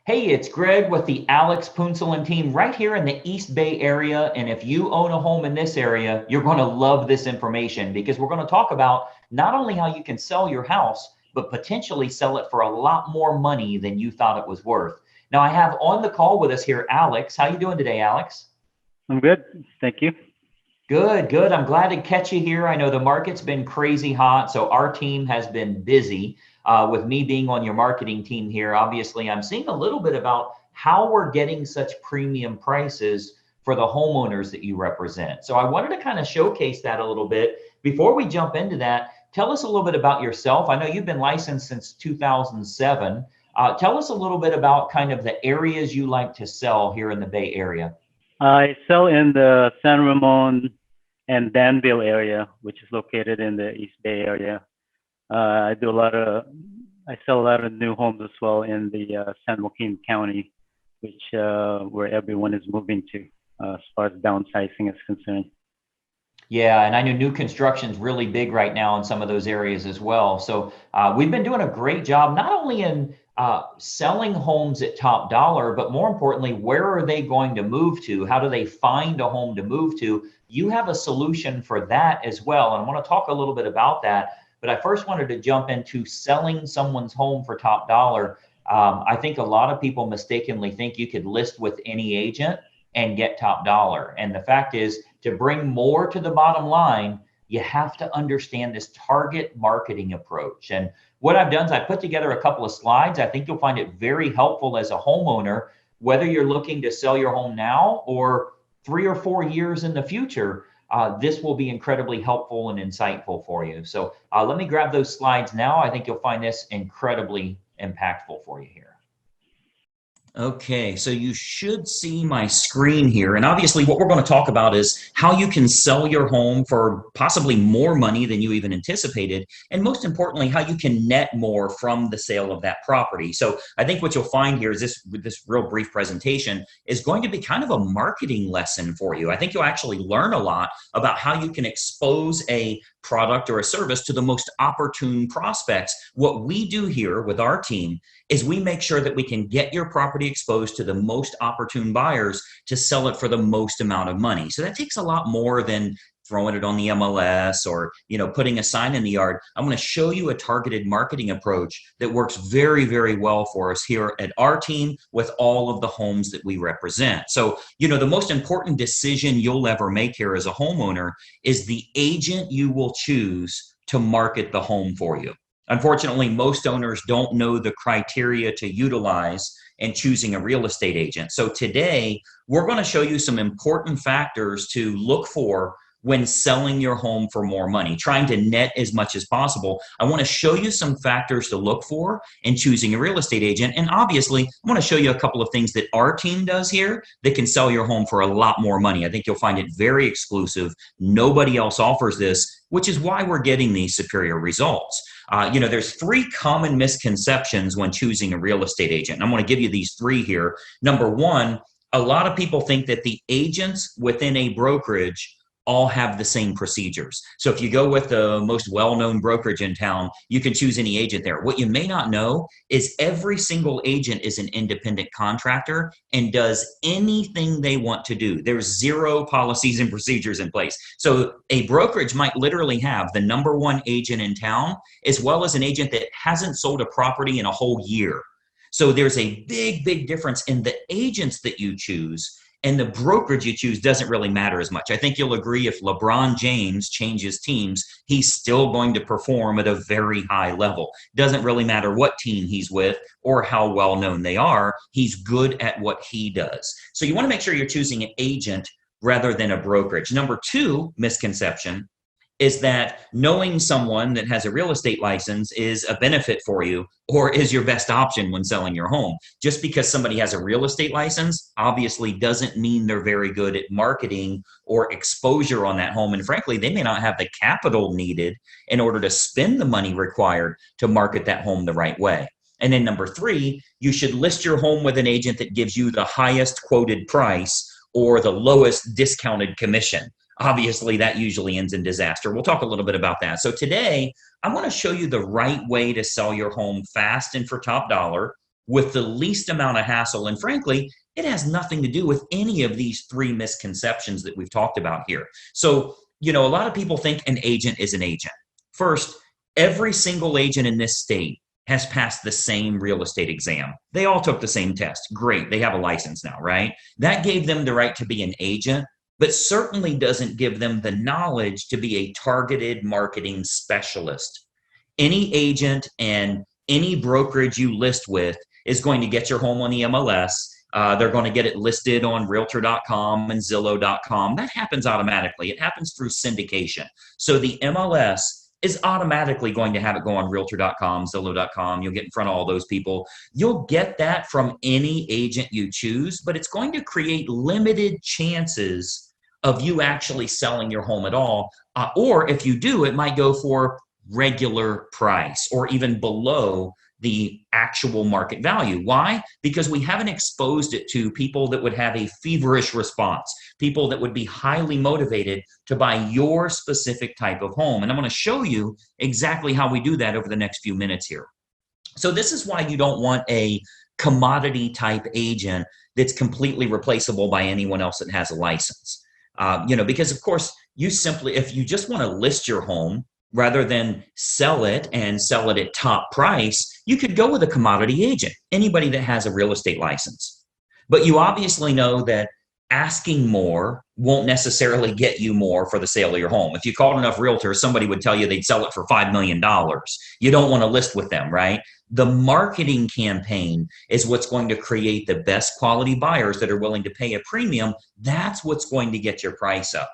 Hey, it's Greg with the Alex Punsalan team right here in the East Bay area. And if you own a home in this area, you're going to love this information because we're going to talk about not only how you can sell your house, but potentially sell it for a lot more money than you thought it was worth. Now, I have on the call with us here, Alex. How you doing today, Alex? I'm good. Thank you. Good, good. I'm glad to catch you here. I know the market's been crazy hot, so our team has been busy. With me being on your marketing team here, obviously, I'm seeing a little bit about how we're getting such premium prices for the homeowners that you represent. So I wanted to kind of showcase that a little bit. Before we jump into that, tell us a little bit about yourself. I know you've been licensed since 2007. Tell us a little bit about kind of the areas you like to sell here in the Bay Area. I sell in the San Ramon and Danville area, which is located in the East Bay area. I do a lot of, I sell a lot of new homes as well in the San Joaquin County, which where everyone is moving to as far as downsizing is concerned. Yeah, and I know new construction's really big right now in some of those areas as well. So we've been doing a great job, not only in selling homes at top dollar, but more importantly, where are they going to move to? How do they find a home to move to? You have a solution for that as well. And I want to talk a little bit about that. But I first wanted to jump into selling someone's home for top dollar. I think a lot of people mistakenly think you could list with any agent and get top dollar. And the fact is, to bring more to the bottom line, you have to understand this target marketing approach. And what I've done is I put together a couple of slides. I think you'll find it very helpful as a homeowner, whether you're looking to sell your home now or 3 or 4 years in the future. This will be incredibly helpful and insightful for you. So let me grab those slides now. I think you'll find this incredibly impactful for you here. Okay, so you should see my screen here. And obviously, what we're going to talk about is how you can sell your home for possibly more money than you even anticipated. And most importantly, how you can net more from the sale of that property. So I think what you'll find here is this, with this real brief presentation, is going to be kind of a marketing lesson for you. I think you'll actually learn a lot about how you can expose a product or a service to the most opportune prospects. What we do here with our team is we make sure that we can get your property exposed to the most opportune buyers to sell it for the most amount of money. So that takes a lot more than throwing it on the MLS or putting a sign in the yard. I'm going to show you a targeted marketing approach that works very, very well for us here at our team with all of the homes that we represent. So the most important decision you'll ever make here as a homeowner is the agent you will choose to market the home for you. Unfortunately, most owners don't know the criteria to utilize in choosing a real estate agent. So today, we're going to show you some important factors to look for when selling your home for more money, trying to net as much as possible. I want to show you some factors to look for in choosing a real estate agent. And obviously, I want to show you a couple of things that our team does here that can sell your home for a lot more money. I think you'll find it very exclusive. Nobody else offers this, which is why we're getting these superior results. There's three common misconceptions when choosing a real estate agent. And I'm going to give you these three here. Number one, a lot of people think that the agents within a brokerage all have the same procedures. So if you go with the most well-known brokerage in town, you can choose any agent there. What you may not know is every single agent is an independent contractor and does anything they want to do. There's zero policies and procedures in place. So a brokerage might literally have the number one agent in town, as well as an agent that hasn't sold a property in a whole year. So there's a big, big difference in the agents that you choose, and the brokerage you choose doesn't really matter as much. I think you'll agree if LeBron James changes teams, he's still going to perform at a very high level. Doesn't really matter what team he's with or how well known they are. He's good at what he does. So you want to make sure you're choosing an agent rather than a brokerage. Number two misconception is that knowing someone that has a real estate license is a benefit for you or is your best option when selling your home. Just because somebody has a real estate license obviously doesn't mean they're very good at marketing or exposure on that home. And frankly, they may not have the capital needed in order to spend the money required to market that home the right way. And then number three, you should list your home with an agent that gives you the highest quoted price or the lowest discounted commission. Obviously, that usually ends in disaster. We'll talk a little bit about that. So today, I want to show you the right way to sell your home fast and for top dollar with the least amount of hassle. And frankly, it has nothing to do with any of these three misconceptions that we've talked about here. So, a lot of people think an agent is an agent. First, every single agent in this state has passed the same real estate exam. They all took the same test. Great. They have a license now, right? That gave them the right to be an agent, but certainly doesn't give them the knowledge to be a targeted marketing specialist. Any agent and any brokerage you list with is going to get your home on the MLS. They're going to get it listed on realtor.com and Zillow.com. That happens automatically. It happens through syndication. So the MLS is automatically going to have it go on realtor.com, Zillow.com. You'll get in front of all those people. You'll get that from any agent you choose, but it's going to create limited chances of you actually selling your home at all. Or if you do, it might go for regular price or even below the actual market value. Why? Because we haven't exposed it to people that would have a feverish response, people that would be highly motivated to buy your specific type of home. And I'm going to show you exactly how we do that over the next few minutes here. So this is why you don't want a commodity type agent that's completely replaceable by anyone else that has a license. Because of course, if you just want to list your home, rather than sell it and sell it at top price, you could go with a commodity agent, anybody that has a real estate license. But you obviously know that asking more won't necessarily get you more for the sale of your home. If you called enough realtors, somebody would tell you they'd sell it for $5 million. You don't want to list with them, right? The marketing campaign is what's going to create the best quality buyers that are willing to pay a premium. That's what's going to get your price up.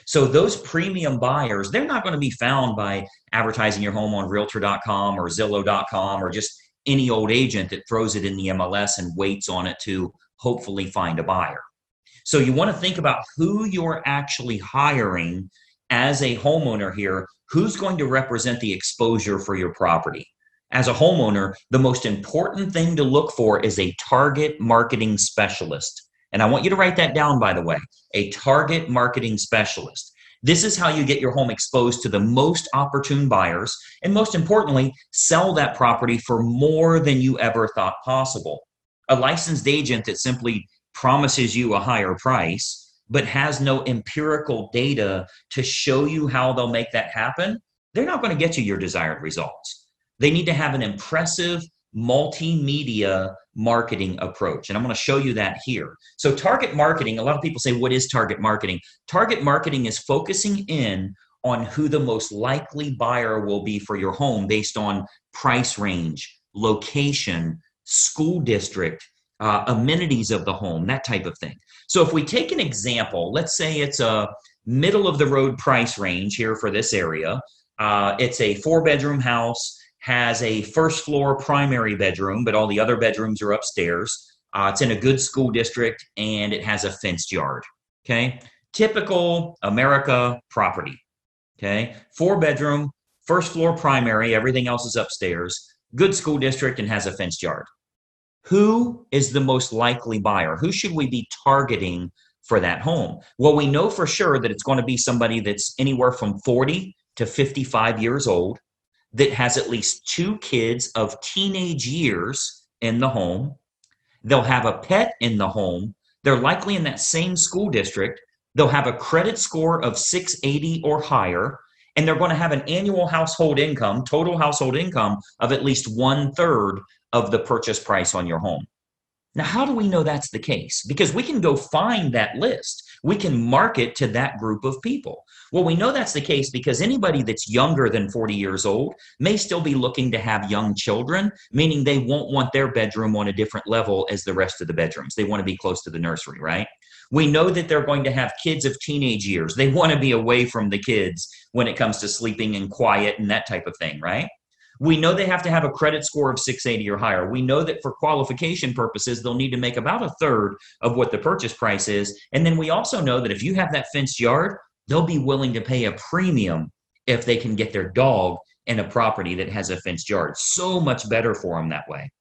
So those premium buyers, they're not going to be found by advertising your home on realtor.com or Zillow.com or just any old agent that throws it in the MLS and waits on it to hopefully find a buyer. So you want to think about who you're actually hiring as a homeowner here, who's going to represent the exposure for your property. As a homeowner, the most important thing to look for is a target marketing specialist. And I want you to write that down, by the way, a target marketing specialist. This is how you get your home exposed to the most opportune buyers, and most importantly, sell that property for more than you ever thought possible. A licensed agent that simply promises you a higher price, but has no empirical data to show you how they'll make that happen, they're not going to get you your desired results. They need to have an impressive multimedia marketing approach. And I'm going to show you that here. So target marketing, a lot of people say, what is target marketing? Target marketing is focusing in on who the most likely buyer will be for your home based on price range, location, school district, amenities of the home, that type of thing. So if we take an example, let's say it's a middle of the road price range here for this area. It's a 4-bedroom house, has a first floor primary bedroom, but all the other bedrooms are upstairs. It's in a good school district and it has a fenced yard. Okay. Typical America property. Okay. 4-bedroom, first floor primary, everything else is upstairs, good school district and has a fenced yard. Who is the most likely buyer? Who should we be targeting for that home? Well, we know for sure that it's going to be somebody that's anywhere from 40 to 55 years old, that has at least 2 kids of teenage years in the home. They'll have a pet in the home. They're likely in that same school district. They'll have a credit score of 680 or higher, and they're going to have an annual household income, total household income of at least 1/3 of the purchase price on your home. Now, how do we know that's the case? Because we can go find that list. We can market to that group of people. Well, we know that's the case because anybody that's younger than 40 years old may still be looking to have young children, meaning they won't want their bedroom on a different level as the rest of the bedrooms. They want to be close to the nursery, right? We know that they're going to have kids of teenage years. They want to be away from the kids when it comes to sleeping and quiet and that type of thing, right? We know they have to have a credit score of 680 or higher. We know that for qualification purposes, they'll need to make about 1/3 of what the purchase price is. And then we also know that if you have that fenced yard, they'll be willing to pay a premium if they can get their dog in a property that has a fenced yard. So much better for them that way.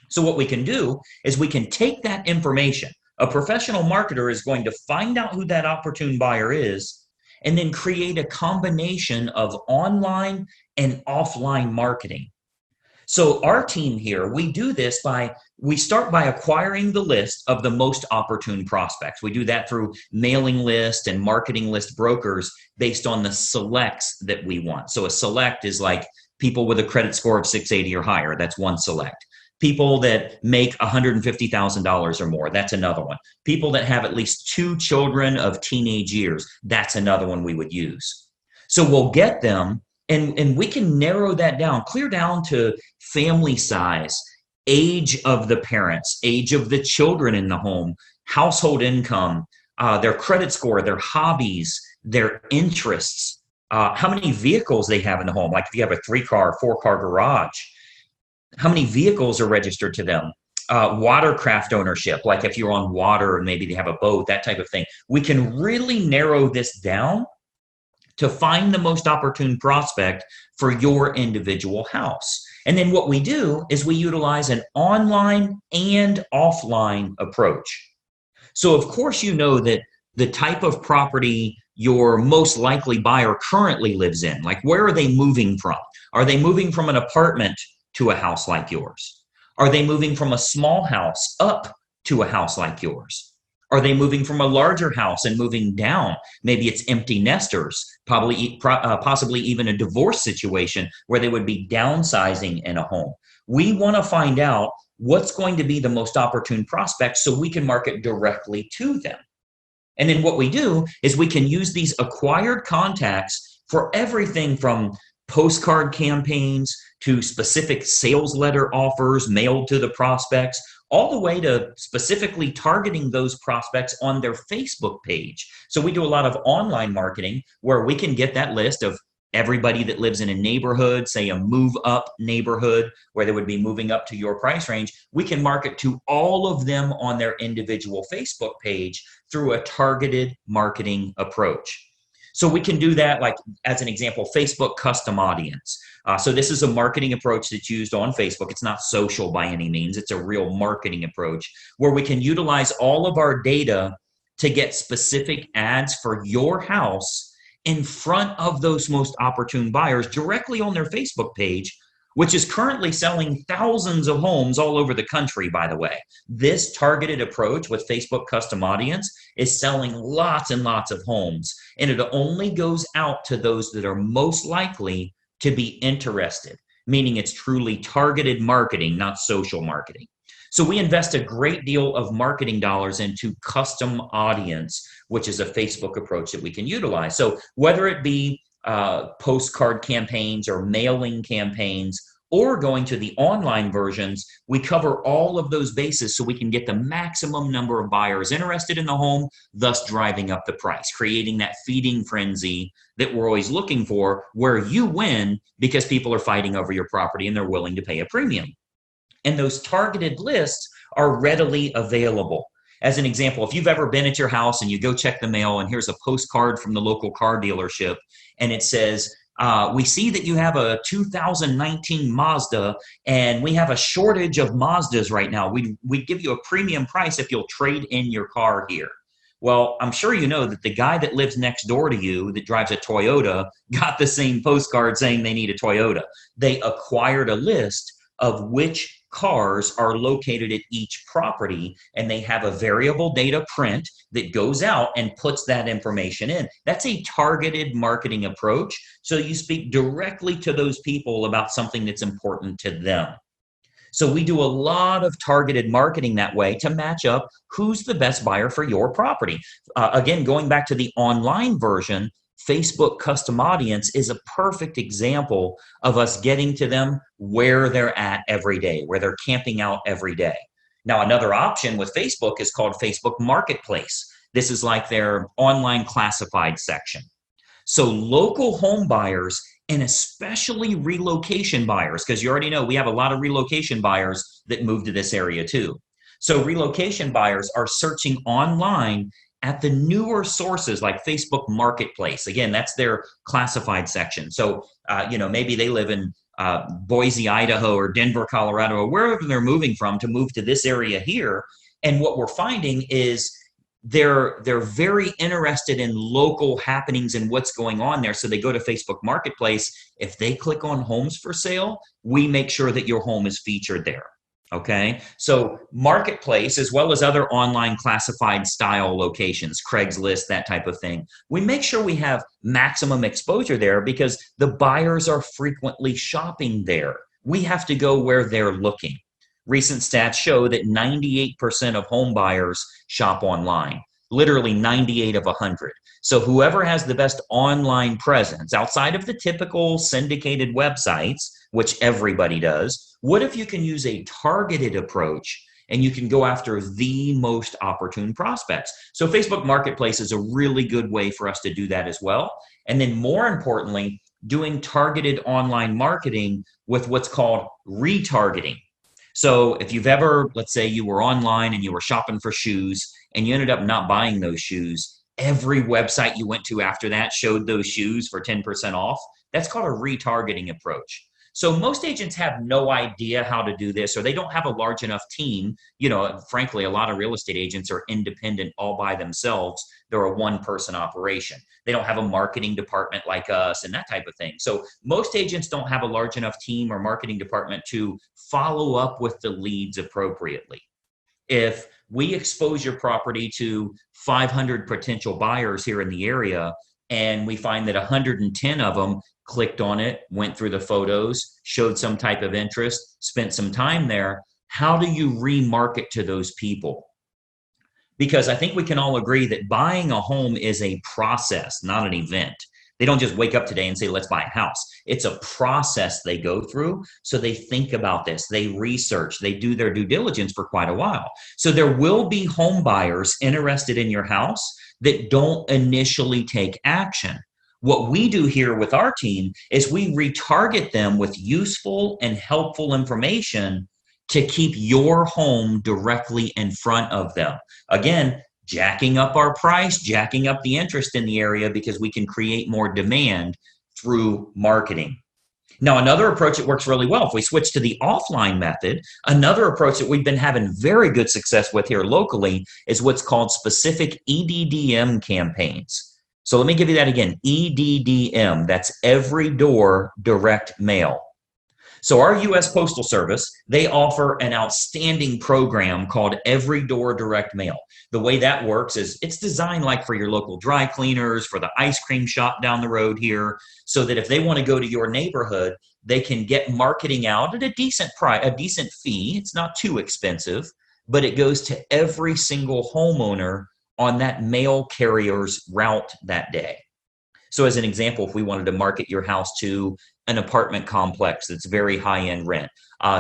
So what we can do is we can take that information. A professional marketer is going to find out who that opportune buyer is and then create a combination of online and offline marketing. So our team here, we do this we start by acquiring the list of the most opportune prospects. We do that through mailing list and marketing list brokers based on the selects that we want. So a select is like people with a credit score of 680 or higher. That's one select. People that make $150,000 or more. That's another one. People that have at least 2 children of teenage years. That's another one we would use. So we'll get them, and we can narrow that down, clear down to family size, age of the parents, age of the children in the home, household income, their credit score, their hobbies, their interests, how many vehicles they have in the home. Like if you have a 3-car, 4-car garage, how many vehicles are registered to them? Watercraft ownership, like if you're on water and maybe they have a boat, that type of thing. We can really narrow this down to find the most opportune prospect for your individual house. And then what we do is we utilize an online and offline approach. So of course, you know that the type of property your most likely buyer currently lives in, like where are they moving from? Are they moving from an apartment to a house like yours? Are they moving from a small house up to a house like yours? Are they moving from a larger house and moving down? Maybe it's empty nesters, possibly even a divorce situation where they would be downsizing in a home. We want to find out what's going to be the most opportune prospect so we can market directly to them. And then what we do is we can use these acquired contacts for everything from postcard campaigns to specific sales letter offers mailed to the prospects, all the way to specifically targeting those prospects on their Facebook page. So we do a lot of online marketing where we can get that list of everybody that lives in a neighborhood, say a move up neighborhood where they would be moving up to your price range. We can market to all of them on their individual Facebook page through a targeted marketing approach. So we can do that, like as an example, Facebook custom audience. So this is a marketing approach that's used on Facebook. It's not social by any means. It's a real marketing approach where we can utilize all of our data to get specific ads for your house in front of those most opportune buyers directly on their Facebook page, which is currently selling thousands of homes all over the country, by the way. This targeted approach with Facebook custom audience is selling lots and lots of homes, and it only goes out to those that are most likely to be interested, meaning it's truly targeted marketing, not social marketing. So we invest a great deal of marketing dollars into custom audience, which is a Facebook approach that we can utilize. So whether it be postcard campaigns or mailing campaigns or going to the online versions, we cover all of those bases so we can get the maximum number of buyers interested in the home, thus driving up the price, creating that feeding frenzy that we're always looking for, where you win because people are fighting over your property and they're willing to pay a premium. And those targeted lists are readily available. As an example, if you've ever been at your house and you go check the mail and here's a postcard from the local car dealership and it says, we see that you have a 2019 Mazda and we have a shortage of Mazdas right now. We'd give you a premium price if you'll trade in your car here. Well, I'm sure you know that the guy that lives next door to you that drives a Toyota got the same postcard saying they need a Toyota. They acquired a list of which cars are located at each property, and they have a variable data print that goes out and puts that information in. That's a targeted marketing approach. So you speak directly to those people about something that's important to them. So we do a lot of targeted marketing that way to match up who's the best buyer for your property. Again, going back to the online version, Facebook custom audience is a perfect example of us getting to them where they're at every day, where they're camping out every day. Now, another option with Facebook is called Facebook Marketplace. This is like their online classified section. So local home buyers and especially relocation buyers, because you already know we have a lot of relocation buyers that move to this area too. So relocation buyers are searching online at the newer sources like Facebook Marketplace. Again, that's their classified section. So, maybe they live in Boise, Idaho, or Denver, Colorado, or wherever they're moving from to move to this area here. And what we're finding is they're very interested in local happenings and what's going on there. So they go to Facebook Marketplace. If they click on homes for sale, we make sure that your home is featured there. Okay, so Marketplace, as well as other online classified style locations, Craigslist, that type of thing, we make sure we have maximum exposure there because the buyers are frequently shopping there. We have to go where they're looking. Recent stats show that 98% of home buyers shop online, literally 98 of 100. So whoever has the best online presence outside of the typical syndicated websites, which everybody does, what if you can use a targeted approach and you can go after the most opportune prospects? So Facebook Marketplace is a really good way for us to do that as well. And then more importantly, doing targeted online marketing with what's called retargeting. So if you've ever, let's say you were online and you were shopping for shoes and you ended up not buying those shoes, every website you went to after that showed those shoes for 10% off. That's called a retargeting approach. So most agents have no idea how to do this, or they don't have a large enough team. You know, frankly, a lot of real estate agents are independent all by themselves. They're a one-person operation. They don't have a marketing department like us and that type of thing. So most agents don't have a large enough team or marketing department to follow up with the leads appropriately. If we expose your property to 500 potential buyers here in the area, and we find that 110 of them clicked on it, went through the photos, showed some type of interest, spent some time there, how do you remarket to those people? Because I think we can all agree that buying a home is a process, not an event. They don't just wake up today and say, let's buy a house. It's a process they go through. So they think about this, they research, they do their due diligence for quite a while. So there will be home buyers interested in your house that don't initially take action. What we do here with our team is we retarget them with useful and helpful information to keep your home directly in front of them. Again, jacking up our price, jacking up the interest in the area because we can create more demand through marketing. Now, another approach that works really well, if we switch to the offline method, another approach that we've been having very good success with here locally is what's called specific EDDM campaigns. So let me give you that again, EDDM, that's every door direct mail. So our U.S. Postal Service, they offer an outstanding program called Every Door Direct Mail. The way that works is it's designed like for your local dry cleaners, for the ice cream shop down the road here, so that if they want to go to your neighborhood, they can get marketing out at a decent price, a decent fee. It's not too expensive, but it goes to every single homeowner on that mail carrier's route that day. So as an example, if we wanted to market your house to an apartment complex that's very high-end rent,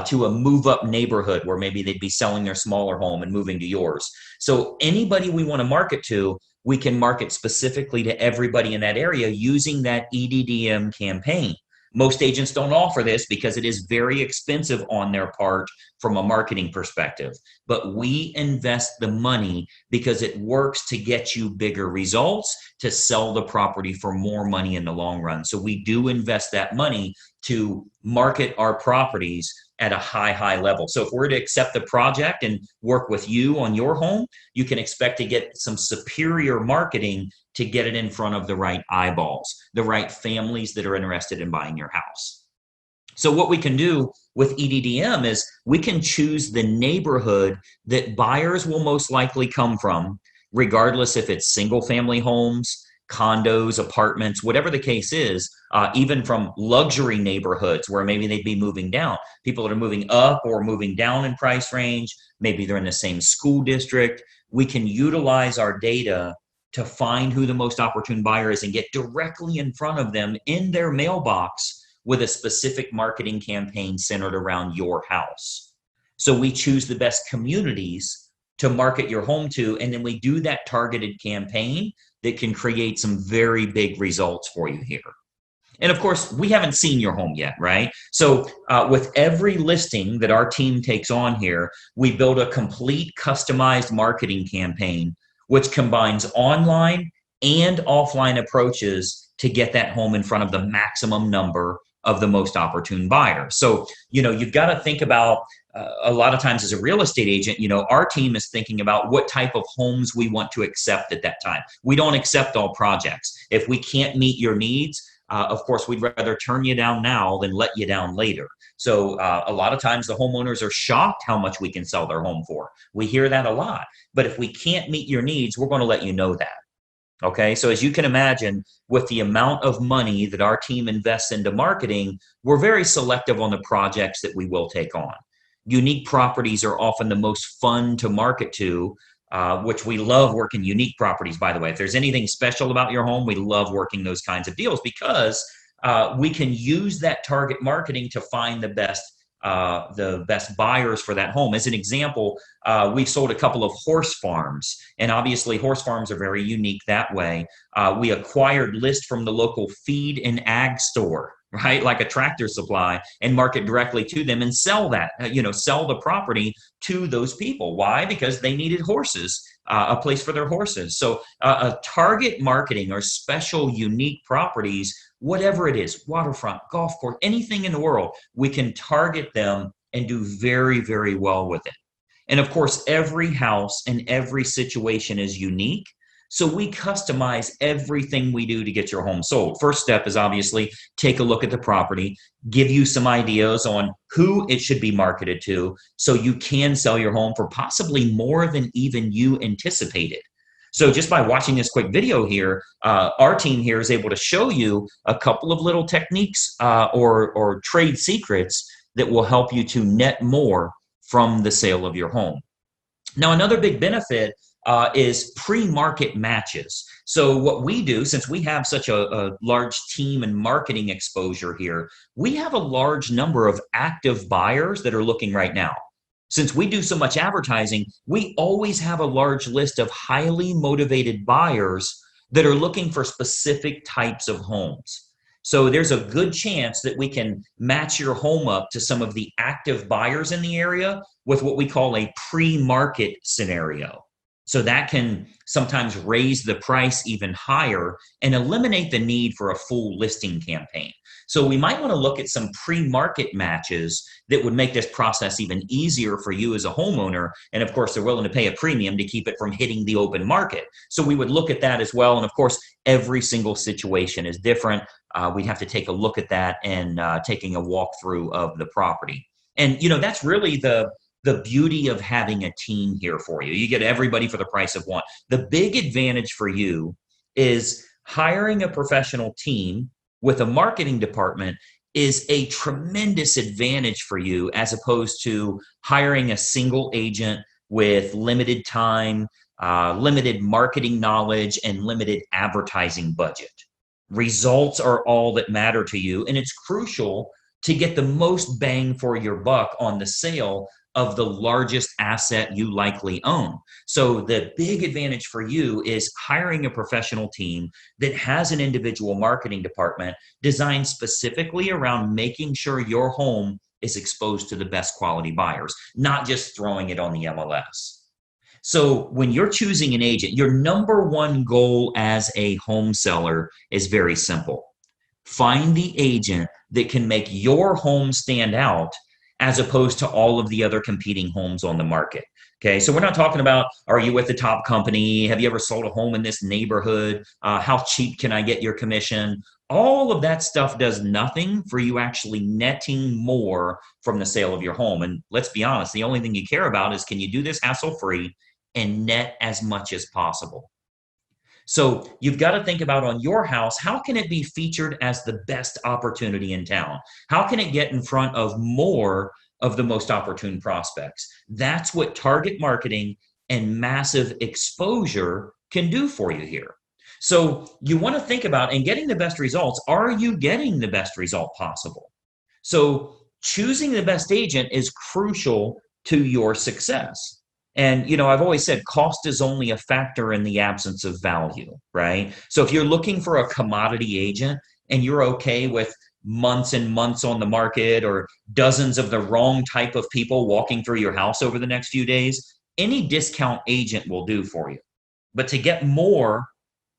to a move-up neighborhood where maybe they'd be selling their smaller home and moving to yours. So anybody we want to market to, we can market specifically to everybody in that area using that EDDM campaign. Most agents don't offer this because it is very expensive on their part from a marketing perspective. But we invest the money because it works to get you bigger results, to sell the property for more money in the long run. So we do invest that money to market our properties at a high level. So if we're to accept the project and work with you on your home, you can expect to get some superior marketing to get it in front of the right eyeballs, the right families that are interested in buying your house. So what we can do with EDDM is we can choose the neighborhood that buyers will most likely come from, regardless if it's single family homes, condos, apartments, whatever the case is, even from luxury neighborhoods where maybe they'd be moving down. People that are moving up or moving down in price range, maybe they're in the same school district. We can utilize our data to find who the most opportune buyer is and get directly in front of them in their mailbox with a specific marketing campaign centered around your house. So we choose the best communities to market your home to, and then we do that targeted campaign that can create some very big results for you here. And of course, we haven't seen your home yet, right? So with every listing that our team takes on here, we build a complete customized marketing campaign which combines online and offline approaches to get that home in front of the maximum number of the most opportune buyer. So, you've got to think about a lot of times as a real estate agent, our team is thinking about what type of homes we want to accept at that time. We don't accept all projects. If we can't meet your needs, of course, we'd rather turn you down now than let you down later. So a lot of times the homeowners are shocked how much we can sell their home for. We hear that a lot. But if we can't meet your needs, we're going to let you know that. Okay, so as you can imagine, with the amount of money that our team invests into marketing, we're very selective on the projects that we will take on. Unique properties are often the most fun to market to, which we love working unique properties, by the way. If there's anything special about your home, we love working those kinds of deals because we can use that target marketing to find the best buyers for that home. As an example, we've sold a couple of horse farms, and obviously horse farms are very unique that way. We acquired lists from the local feed and ag store, right? Like a Tractor Supply, and market directly to them and sell that, sell the property to those people. Why? Because they needed horses, a place for their horses. So a target marketing or special unique properties, whatever it is, waterfront, golf course, anything in the world, we can target them and do very, very well with it. And of course, every house and every situation is unique. So we customize everything we do to get your home sold. First step is obviously take a look at the property, give you some ideas on who it should be marketed to so you can sell your home for possibly more than even you anticipated. So just by watching this quick video here, our team here is able to show you a couple of little techniques or trade secrets that will help you to net more from the sale of your home. Now, another big benefit is pre-market matches. So what we do, since we have such a large team and marketing exposure here, we have a large number of active buyers that are looking right now. Since we do so much advertising, we always have a large list of highly motivated buyers that are looking for specific types of homes. So there's a good chance that we can match your home up to some of the active buyers in the area with what we call a pre-market scenario. So that can sometimes raise the price even higher and eliminate the need for a full listing campaign. So we might want to look at some pre-market matches that would make this process even easier for you as a homeowner. And of course, they're willing to pay a premium to keep it from hitting the open market. So we would look at that as well. And of course, every single situation is different. We'd have to take a look at that and taking a walkthrough of the property. And, that's really the beauty of having a team here for you. You get everybody for the price of one. The big advantage for you is hiring a professional team with a marketing department is a tremendous advantage for you as opposed to hiring a single agent with limited time, limited marketing knowledge, and limited advertising budget. Results are all that matter to you, and it's crucial to get the most bang for your buck on the sale of the largest asset you likely own. So the big advantage for you is hiring a professional team that has an individual marketing department designed specifically around making sure your home is exposed to the best quality buyers, not just throwing it on the MLS. So when you're choosing an agent, your number one goal as a home seller is very simple. Find the agent that can make your home stand out as opposed to all of the other competing homes on the market. Okay, so we're not talking about, are you with the top company? Have you ever sold a home in this neighborhood? How cheap can I get your commission? All of that stuff does nothing for you actually netting more from the sale of your home. And let's be honest, the only thing you care about is, can you do this hassle-free and net as much as possible? So you've got to think about, on your house, how can it be featured as the best opportunity in town? How can it get in front of more of the most opportune prospects? That's what target marketing and massive exposure can do for you here. So you want to think about, in getting the best results, are you getting the best result possible? So choosing the best agent is crucial to your success. And, I've always said cost is only a factor in the absence of value, right? So if you're looking for a commodity agent and you're okay with months and months on the market or dozens of the wrong type of people walking through your house over the next few days, any discount agent will do for you. But to get more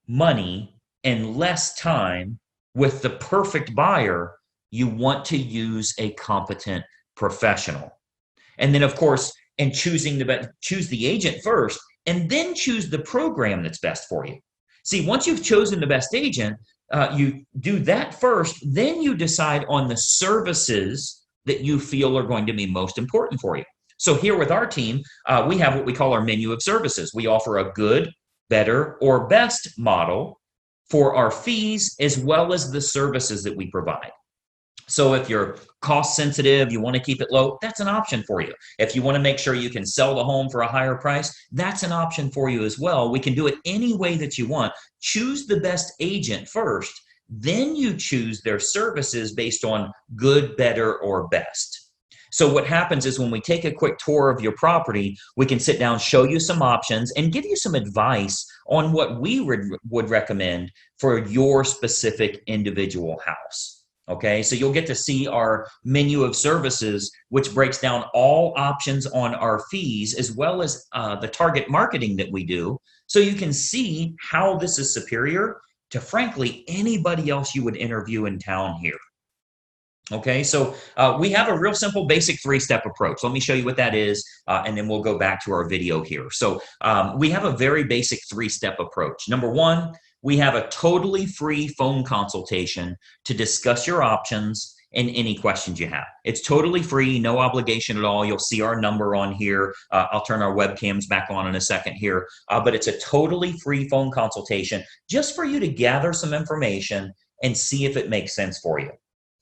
money and less time with the perfect buyer, you want to use a competent professional. And then, of course, and choose the agent first, and then choose the program that's best for you. See, once you've chosen the best agent, you do that first, then you decide on the services that you feel are going to be most important for you. So here with our team, we have what we call our menu of services. We offer a good, better, or best model for our fees as well as the services that we provide. So if you're cost sensitive, you want to keep it low, that's an option for you. If you want to make sure you can sell the home for a higher price, that's an option for you as well. We can do it any way that you want. Choose the best agent first, then you choose their services based on good, better, or best. So what happens is when we take a quick tour of your property, we can sit down, show you some options, and give you some advice on what we would recommend for your specific individual house. Okay, so you'll get to see our menu of services, which breaks down all options on our fees, as well as the target marketing that we do. So you can see how this is superior to, frankly, anybody else you would interview in town here. Okay, so we have a real simple basic three-step approach. Let me show you what that is, and then we'll go back to our video here. So we have a very basic three-step approach. Number one, we have a totally free phone consultation to discuss your options and any questions you have. It's totally free, no obligation at all. You'll see our number on here. I'll turn our webcams back on in a second here, but it's a totally free phone consultation just for you to gather some information and see if it makes sense for you.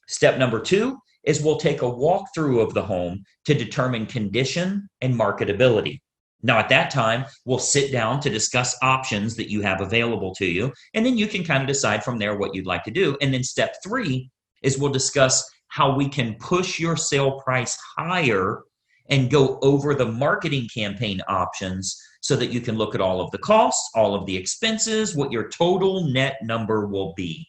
Step number two is we'll take a walkthrough of the home to determine condition and marketability. Now, at that time, we'll sit down to discuss options that you have available to you, and then you can kind of decide from there what you'd like to do. And then step three is we'll discuss how we can push your sale price higher and go over the marketing campaign options so that you can look at all of the costs, all of the expenses, what your total net number will be.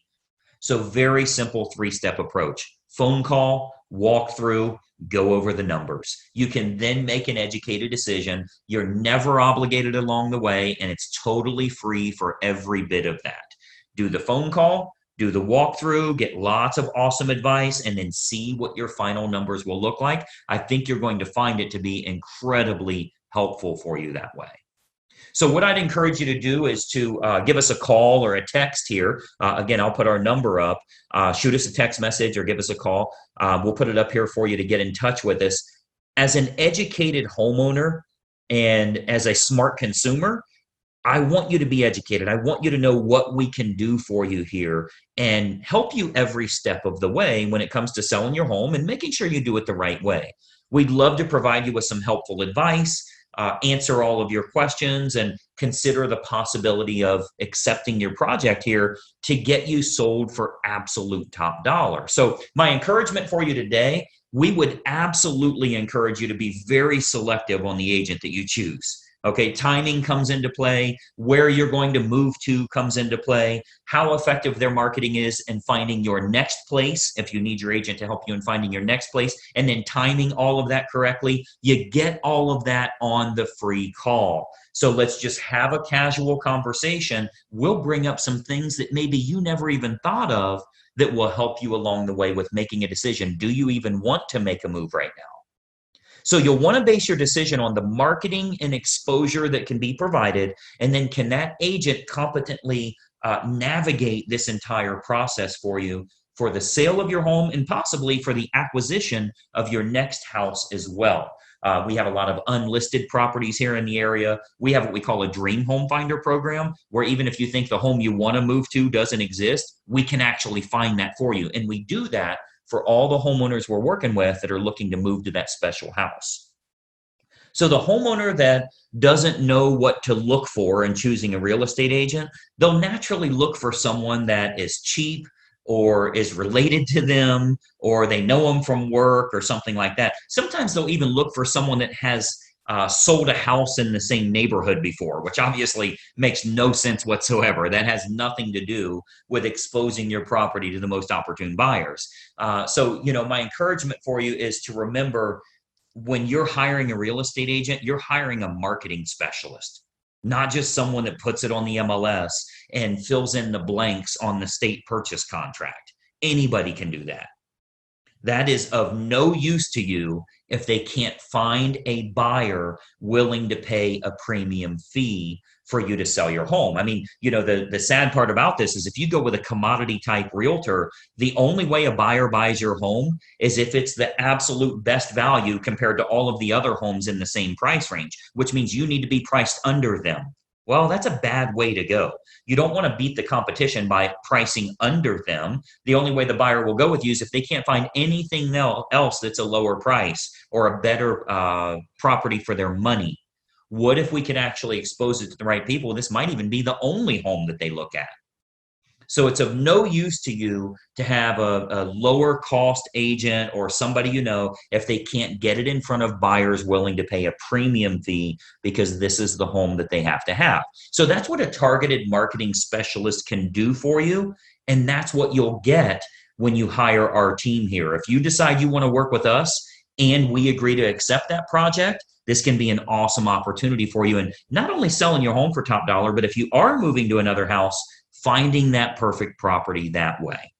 So very simple three-step approach. Phone call, walk through, go over the numbers. You can then make an educated decision. You're never obligated along the way, and it's totally free for every bit of that. Do the phone call, do the walkthrough, get lots of awesome advice, and then see what your final numbers will look like. I think you're going to find it to be incredibly helpful for you that way. So what I'd encourage you to do is to give us a call or a text here. Again, I'll put our number up. Shoot us a text message or give us a call. We'll put it up here for you to get in touch with us. As an educated homeowner and as a smart consumer, I want you to be educated. I want you to know what we can do for you here and help you every step of the way when it comes to selling your home and making sure you do it the right way. We'd love to provide you with some helpful advice, answer all of your questions, and consider the possibility of accepting your project here to get you sold for absolute top dollar. So my encouragement for you today, we would absolutely encourage you to be very selective on the agent that you choose. Okay, timing comes into play, where you're going to move to comes into play, how effective their marketing is in finding your next place, if you need your agent to help you in finding your next place, and then timing all of that correctly. You get all of that on the free call. So let's just have a casual conversation. We'll bring up some things that maybe you never even thought of that will help you along the way with making a decision. Do you even want to make a move right now? So you'll want to base your decision on the marketing and exposure that can be provided, and then can that agent competently navigate this entire process for you for the sale of your home and possibly for the acquisition of your next house as well. We have a lot of unlisted properties here in the area. We have what we call a dream home finder program, where even if you think the home you want to move to doesn't exist, we can actually find that for you. And we do that for all the homeowners we're working with that are looking to move to that special house. So the homeowner that doesn't know what to look for in choosing a real estate agent, they'll naturally look for someone that is cheap or is related to them, or they know them from work or something like that. Sometimes they'll even look for someone that has sold a house in the same neighborhood before, which obviously makes no sense whatsoever. That has nothing to do with exposing your property to the most opportune buyers. So, my encouragement for you is to remember, when you're hiring a real estate agent, you're hiring a marketing specialist, not just someone that puts it on the MLS and fills in the blanks on the state purchase contract. Anybody can do that. That is of no use to you if they can't find a buyer willing to pay a premium fee for you to sell your home. I mean, the sad part about this is if you go with a commodity type realtor, the only way a buyer buys your home is if it's the absolute best value compared to all of the other homes in the same price range, which means you need to be priced under them. Well, that's a bad way to go. You don't want to beat the competition by pricing under them. The only way the buyer will go with you is if they can't find anything else that's a lower price or a better property for their money. What if we could actually expose it to the right people? This might even be the only home that they look at. So it's of no use to you to have a lower cost agent or somebody if they can't get it in front of buyers willing to pay a premium fee because this is the home that they have to have. So that's what a targeted marketing specialist can do for you. And that's what you'll get when you hire our team here. If you decide you want to work with us and we agree to accept that project, this can be an awesome opportunity for you. And not only selling your home for top dollar, but if you are moving to another house, finding that perfect property that way.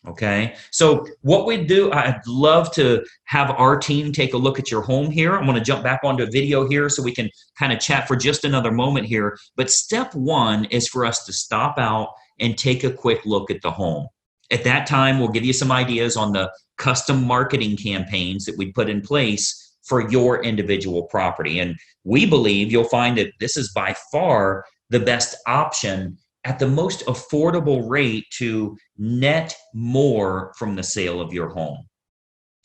Okay. So what we do, I'd love to have our team take a look at your home here. I'm going to jump back onto a video here so we can kind of chat for just another moment here. But step one is for us to stop out and take a quick look at the home. At that time, we'll give you some ideas on the custom marketing campaigns that we put in place for your individual property. And we believe you'll find that this is by far the best option at the most affordable rate to net more from the sale of your home.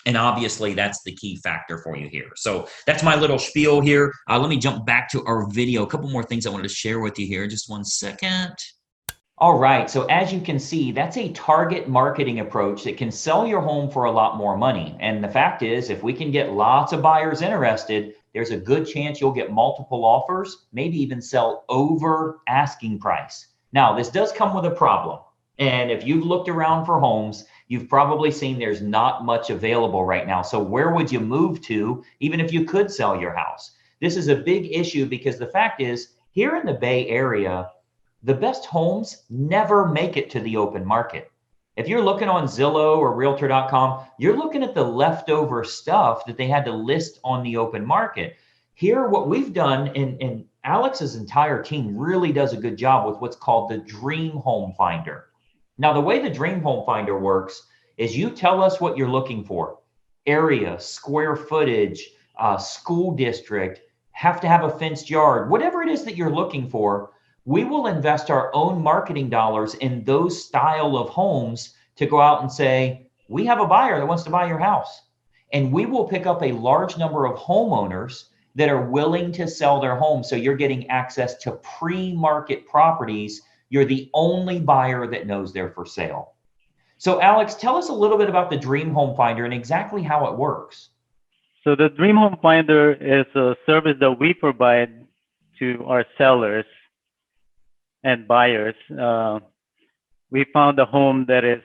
And obviously, that's the key factor for you here. So that's my little spiel here. Let me jump back to our video. A couple more things I wanted to share with you here. Just one second. All right, so as you can see, that's a target marketing approach that can sell your home for a lot more money. And the fact is, if we can get lots of buyers interested, there's a good chance you'll get multiple offers, maybe even sell over asking price. Now, this does come with a problem. And if you've looked around for homes, you've probably seen there's not much available right now. So where would you move to, even if you could sell your house? This is a big issue because the fact is, here in the Bay Area, the best homes never make it to the open market. If you're looking on Zillow or Realtor.com, you're looking at the leftover stuff that they had to list on the open market. Here, what we've done, and Alex's entire team really does a good job with what's called the Dream Home Finder. Now, the way the Dream Home Finder works is you tell us what you're looking for: area, square footage, school district, have to have a fenced yard, whatever it is that you're looking for. We will invest our own marketing dollars in those style of homes to go out and say, we have a buyer that wants to buy your house. And we will pick up a large number of homeowners that are willing to sell their home. So you're getting access to pre-market properties. You're the only buyer that knows they're for sale. So Alex, tell us a little bit about the Dream Home Finder and exactly how it works. So the Dream Home Finder is a service that we provide to our sellers and buyers. We found a home that is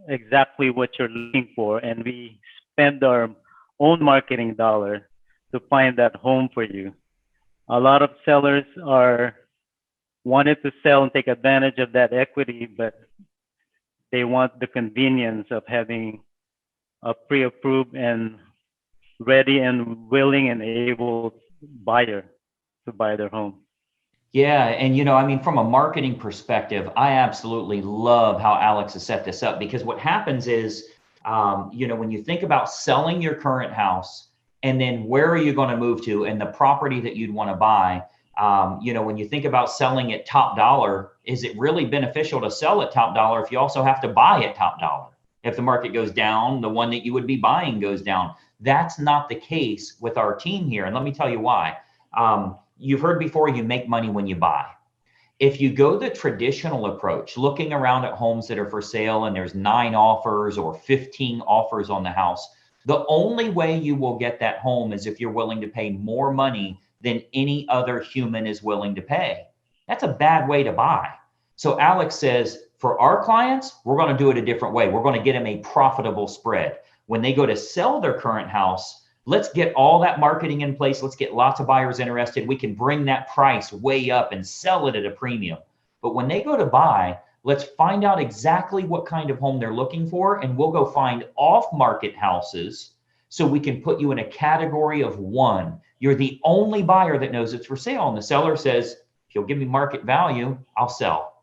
exactly what you're looking for, and we spend our own marketing dollar to find that home for you. A lot of sellers are wanted to sell and take advantage of that equity, but they want the convenience of having a pre-approved and ready and willing and able buyer to buy their home. Yeah, and I mean, from a marketing perspective, I absolutely love how Alex has set this up, because what happens is, when you think about selling your current house and then where are you going to move to and the property that you'd want to buy, when you think about selling at top dollar, is it really beneficial to sell at top dollar if you also have to buy at top dollar? If the market goes down, the one that you would be buying goes down. That's not the case with our team here. And let me tell you why. You've heard before, you make money when you buy. If you go the traditional approach, looking around at homes that are for sale and there's 9 offers or 15 offers on the house, the only way you will get that home is if you're willing to pay more money than any other human is willing to pay. That's a bad way to buy. So Alex says, for our clients, we're going to do it a different way. We're going to get them a profitable spread. When they go to sell their current house, let's get all that marketing in place. Let's get lots of buyers interested. We can bring that price way up and sell it at a premium. But when they go to buy, Let's find out exactly what kind of home they're looking for, and we'll go find off-market houses so we can put you in a category of one. You're the only buyer that knows it's for sale, and the seller says, if you'll give me market value, I'll sell.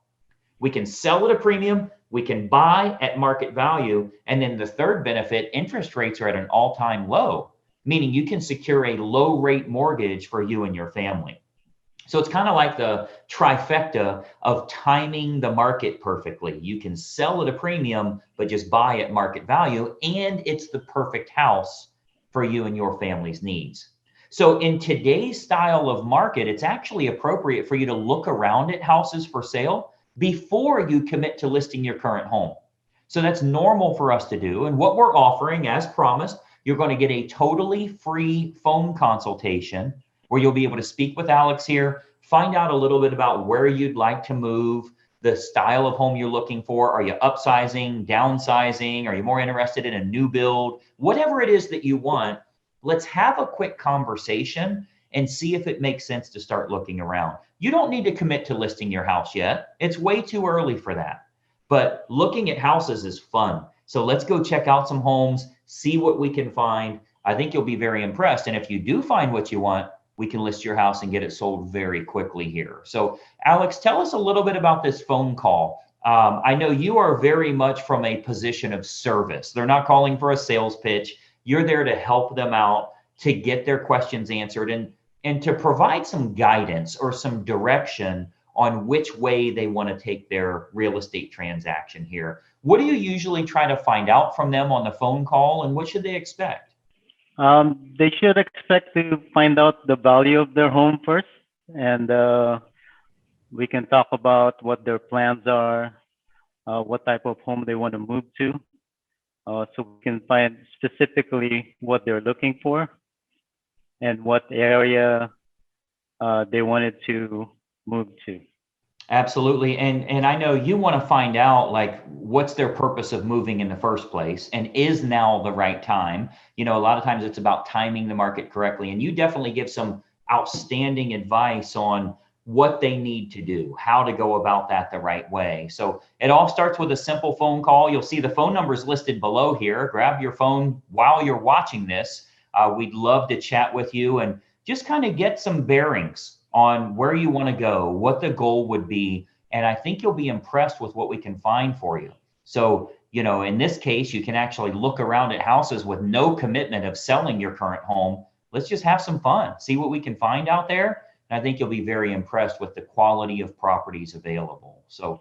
We can sell at a premium, we can buy at market value, and then the third benefit, interest rates are at an all-time low, meaning you can secure a low rate mortgage for you and your family. So it's kind of like the trifecta of timing the market perfectly. You can sell at a premium, but just buy at market value, and it's the perfect house for you and your family's needs. So in today's style of market, it's actually appropriate for you to look around at houses for sale before you commit to listing your current home. So that's normal for us to do. And what we're offering, as promised, you're going to get a totally free phone consultation where you'll be able to speak with Alex here, find out a little bit about where you'd like to move, the style of home you're looking for. Are you upsizing, downsizing? Are you more interested in a new build? Whatever it is that you want, let's have a quick conversation and see if it makes sense to start looking around. You don't need to commit to listing your house yet. It's way too early for that. But looking at houses is fun. So let's go check out some homes, see what we can find. I think you'll be very impressed. And if you do find what you want, we can list your house and get it sold very quickly here. So Alex, tell us a little bit about this phone call. I know you are very much from a position of service. They're not calling for a sales pitch. You're there to help them out, to get their questions answered, and to provide some guidance or some direction on which way they want to take their real estate transaction here. What do you usually try to find out from them on the phone call, and what should they expect? They should expect to find out the value of their home first, and we can talk about what their plans are, what type of home they want to move to, so we can find specifically what they're looking for and what area they wanted to move to. Absolutely. And I know you want to find out, like, what's their purpose of moving in the first place, and is now the right time? You know, a lot of times it's about timing the market correctly, and you definitely give some outstanding advice on what they need to do, how to go about that the right way. So it all starts with a simple phone call. You'll see the phone numbers listed below here. Grab your phone while you're watching this. We'd love to chat with you and just kind of get some bearings on where you want to go, what the goal would be. And I think you'll be impressed with what we can find for you. So, you know, in this case, you can actually look around at houses with no commitment of selling your current home. Let's just have some fun, see what we can find out there. And I think you'll be very impressed with the quality of properties available. So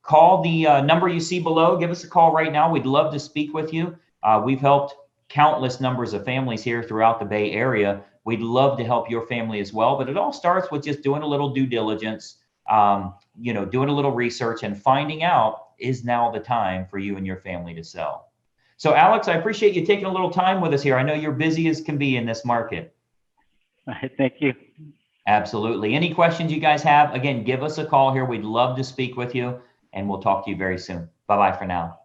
call the number you see below. Give us a call right now. We'd love to speak with you. We've helped countless numbers of families here throughout the Bay Area. We'd love to help your family as well, but it all starts with just doing a little due diligence, you know, doing a little research and finding out, is now the time for you and your family to sell. So Alex, I appreciate you taking a little time with us here. I know you're busy as can be in this market. All right, thank you. Absolutely. Any questions you guys have, again, give us a call here. We'd love to speak with you, and we'll talk to you very soon. Bye-bye for now.